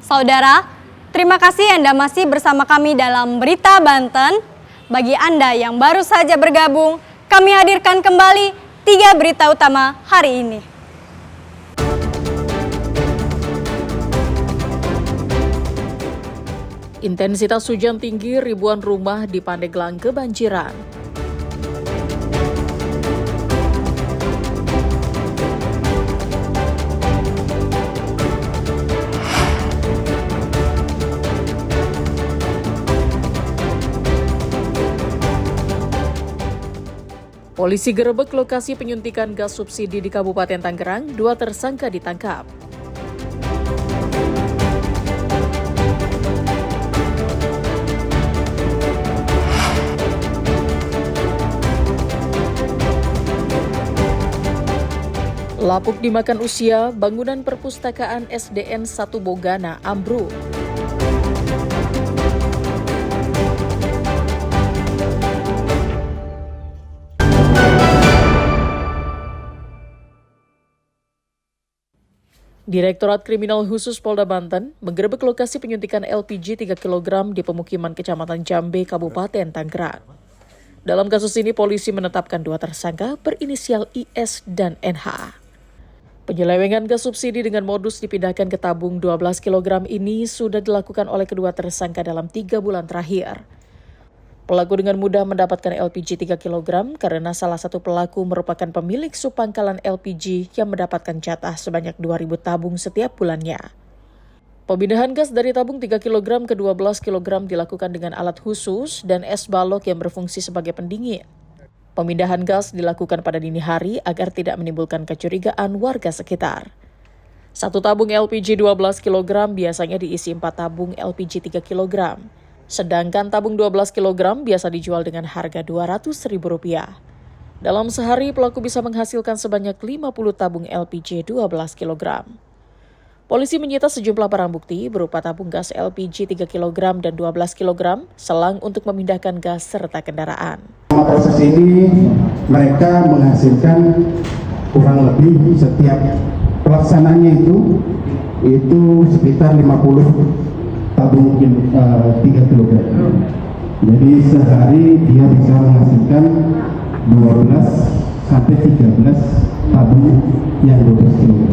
Saudara, terima kasih Anda masih bersama kami dalam Berita Banten. Bagi Anda yang baru saja bergabung, kami hadirkan kembali 3 berita utama hari ini. Intensitas hujan tinggi, ribuan rumah di Pandeglang kebanjiran. Polisi gerebek lokasi penyuntikan gas subsidi di Kabupaten Tangerang, 2 tersangka ditangkap. Lapuk dimakan usia, bangunan perpustakaan SDN 1 Bogana ambruk. Direktorat Kriminal Khusus Polda Banten menggerebek lokasi penyuntikan LPG 3 kg di pemukiman Kecamatan Jambe, Kabupaten Tangerang. Dalam kasus ini, polisi menetapkan 2 tersangka berinisial IS dan NH. Penyelewengan gas subsidi dengan modus dipindahkan ke tabung 12 kg ini sudah dilakukan oleh kedua tersangka dalam 3 bulan terakhir. Pelaku dengan mudah mendapatkan LPG 3 kg karena salah satu pelaku merupakan pemilik subpangkalan LPG yang mendapatkan jatah sebanyak 2.000 tabung setiap bulannya. Pemindahan gas dari tabung 3 kg ke 12 kg dilakukan dengan alat khusus dan es balok yang berfungsi sebagai pendingin. Pemindahan gas dilakukan pada dini hari agar tidak menimbulkan kecurigaan warga sekitar. 1 tabung LPG 12 kg biasanya diisi 4 tabung LPG 3 kg. Sedangkan tabung 12 kg biasa dijual dengan harga Rp200.000. Dalam sehari, pelaku bisa menghasilkan sebanyak 50 tabung LPG 12 kg. Polisi menyita sejumlah barang bukti berupa tabung gas LPG 3 kg dan 12 kg, selang untuk memindahkan gas serta kendaraan. Proses ini mereka menghasilkan kurang lebih setiap pelaksananya itu sekitar 50 tabung 3 kg. Jadi sehari dia bisa menghasilkan 12 sampai 13 tabung yang 12 kg.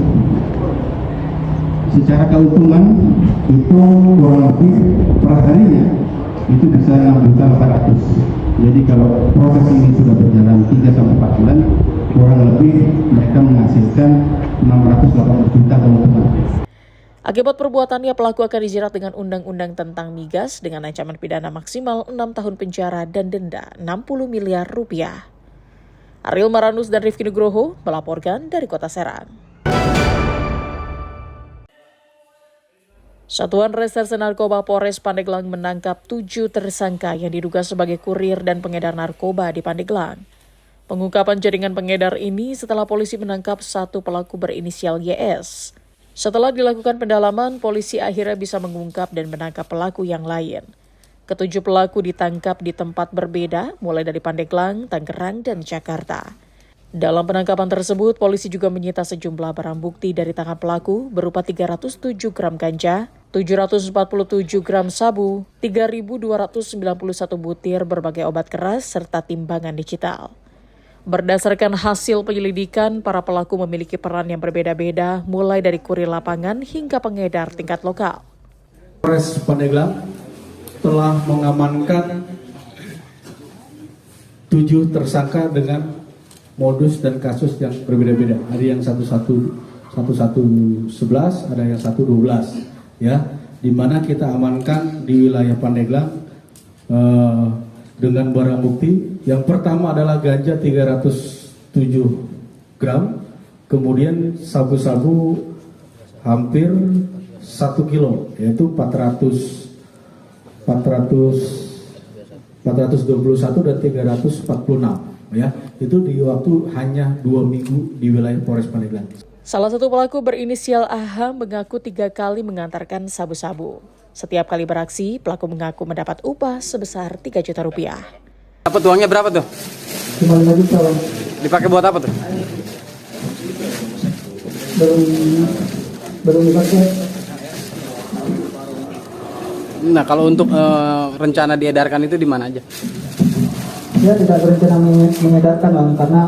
Secara keuntungan itu kurang lebih per harinya itu bisa 6.800.000. Jadi kalau proses ini sudah berjalan 3 sampai 4 bulan, kurang lebih mereka menghasilkan 680 juta keuntungan. Akibat perbuatannya, pelaku akan dijerat dengan Undang-Undang tentang Migas dengan ancaman pidana maksimal 6 tahun penjara dan denda Rp60 miliar. Ariel Maranus dan Rifki Nugroho melaporkan dari Kota Serang. Satuan Reserse Narkoba Polres Pandeglang menangkap 7 tersangka yang diduga sebagai kurir dan pengedar narkoba di Pandeglang. Pengungkapan jaringan pengedar ini setelah polisi menangkap 1 pelaku berinisial YS. Setelah dilakukan pendalaman, polisi akhirnya bisa mengungkap dan menangkap pelaku yang lain. Ke-7 pelaku ditangkap di tempat berbeda, mulai dari Pandeglang, Tangerang, dan Jakarta. Dalam penangkapan tersebut, polisi juga menyita sejumlah barang bukti dari tangan pelaku berupa 307 gram ganja, 747 gram sabu, 3.291 butir berbagai obat keras, serta timbangan digital. Berdasarkan hasil penyelidikan, para pelaku memiliki peran yang berbeda-beda, mulai dari kurir lapangan hingga pengedar tingkat lokal. Polres Pandeglang telah mengamankan 7 tersangka dengan modus dan kasus yang berbeda-beda. Ada yang 1111, ada yang 112, ya, di mana kita amankan di wilayah Pandeglang dengan barang bukti. Yang pertama adalah ganja 307 gram, kemudian sabu-sabu hampir 1 kilo, yaitu 421 dan 346. Ya, itu di waktu hanya 2 minggu di wilayah Polres Pandeglang. Salah satu pelaku berinisial AH mengaku 3 kali mengantarkan sabu-sabu. Setiap kali beraksi, pelaku mengaku mendapat upah sebesar Rp3 juta. Dapat uangnya berapa tuh? 5 juta. Dipakai buat apa tuh? Belum dipakai. Nah, kalau untuk rencana diedarkan itu di mana aja? Dia tidak berencana mengedarkan Bang, karena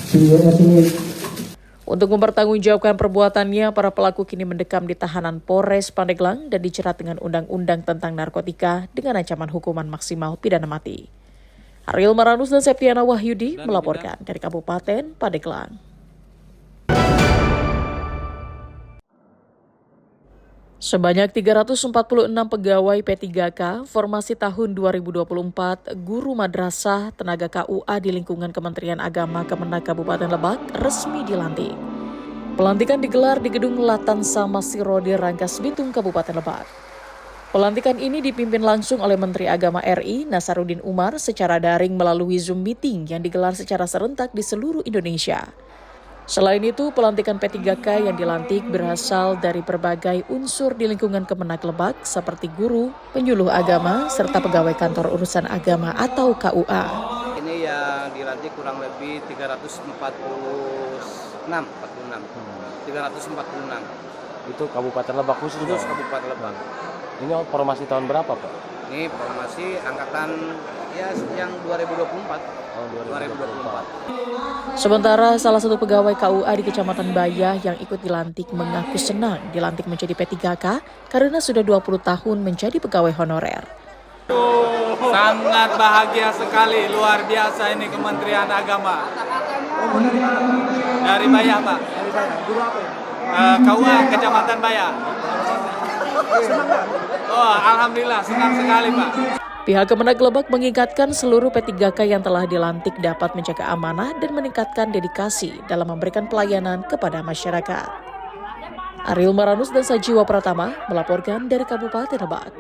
si WS ini. Untuk mempertanggungjawabkan perbuatannya, para pelaku kini mendekam di tahanan Polres Pandeglang dan dijerat dengan Undang-Undang tentang Narkotika dengan ancaman hukuman maksimal pidana mati. Ariel Maranus dan Septiana Wahyudi melaporkan dari Kabupaten Pandeglang. Sebanyak 346 pegawai P3K formasi tahun 2024 guru madrasah tenaga KUA di lingkungan Kementerian Agama Kemenak Kabupaten Lebak resmi dilantik. Pelantikan digelar di Gedung Latansa Masirodi Rangkas Bitung Kabupaten Lebak. Pelantikan ini dipimpin langsung oleh Menteri Agama RI Nasaruddin Umar secara daring melalui Zoom meeting yang digelar secara serentak di seluruh Indonesia. Selain itu, pelantikan P3K yang dilantik berasal dari berbagai unsur di lingkungan Kemenak Lebak seperti guru, penyuluh agama, serta pegawai kantor urusan agama atau KUA. Ini yang dilantik kurang lebih 346. Itu Kabupaten Lebak khusus? Khusus Kabupaten Lebak. Ini formasi tahun berapa Pak? Ini formasi angkatan ya yang 2024. Oh, 2024. Sementara salah satu pegawai KUA di Kecamatan Bayah yang ikut dilantik mengaku senang dilantik menjadi P3K karena sudah 20 tahun menjadi pegawai honorer. Sangat bahagia sekali, luar biasa ini Kementerian Agama. Dari Bayah, Pak. KUA Kecamatan Bayah. Oh, alhamdulillah senang sekali, Pak. Pihak Kemenak Lebak mengingatkan seluruh P3K yang telah dilantik dapat menjaga amanah dan meningkatkan dedikasi dalam memberikan pelayanan kepada masyarakat. Ariel Maranus dan Sajiwa Pratama melaporkan dari Kabupaten Lebak.